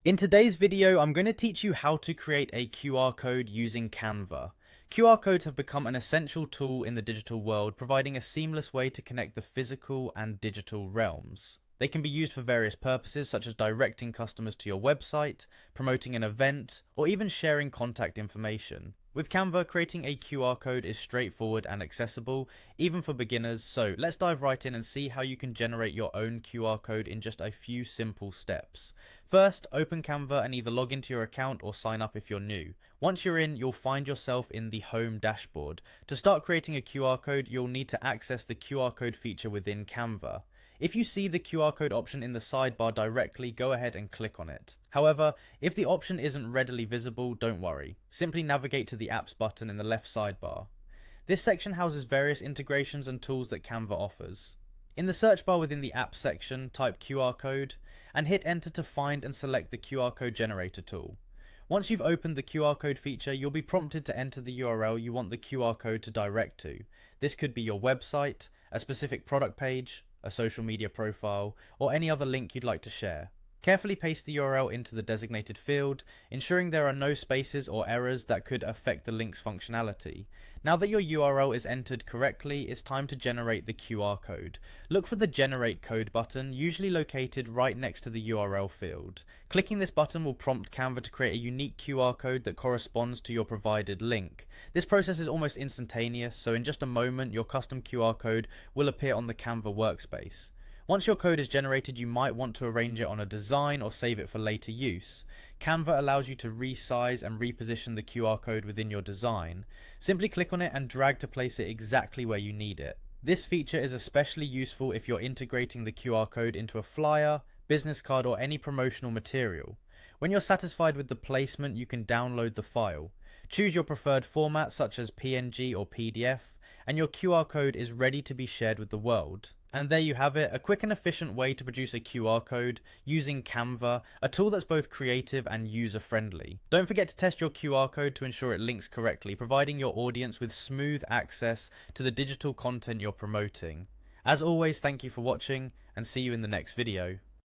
In today's video, I'm going to teach you how to create a QR code using Canva. QR codes have become an essential tool in the digital world, providing a seamless way to connect the physical and digital realms. They can be used for various purposes, such as directing customers to your website, promoting an event, or even sharing contact information. With Canva, creating a QR code is straightforward and accessible, even for beginners, so let's dive right in and see how you can generate your own QR code in just a few simple steps. First, open Canva and either log into your account or sign up if you're new. Once you're in, you'll find yourself in the home dashboard. To start creating a QR code, you'll need to access the QR code feature within Canva. If you see the QR code option in the sidebar directly, go ahead and click on it. However, if the option isn't readily visible, don't worry. Simply navigate to the Apps button in the left sidebar. This section houses various integrations and tools that Canva offers. In the search bar within the Apps section, type QR code and hit enter to find and select the QR code generator tool. Once you've opened the QR code feature, you'll be prompted to enter the URL you want the QR code to direct to. This could be your website, a specific product page, a social media profile, or any other link you'd like to share. Carefully paste the URL into the designated field, ensuring there are no spaces or errors that could affect the link's functionality. Now that your URL is entered correctly, it's time to generate the QR code. Look for the Generate Code button, usually located right next to the URL field. Clicking this button will prompt Canva to create a unique QR code that corresponds to your provided link. This process is almost instantaneous, so in just a moment your custom QR code will appear on the Canva workspace. Once your code is generated, you might want to arrange it on a design or save it for later use. Canva allows you to resize and reposition the QR code within your design. Simply click on it and drag to place it exactly where you need it. This feature is especially useful if you're integrating the QR code into a flyer, business card, or any promotional material. When you're satisfied with the placement, you can download the file. Choose your preferred format such as PNG or PDF, and your QR code is ready to be shared with the world. And there you have it, a quick and efficient way to produce a QR code using Canva, a tool that's both creative and user-friendly. Don't forget to test your QR code to ensure it links correctly, providing your audience with smooth access to the digital content you're promoting. As always, thank you for watching, and see you in the next video.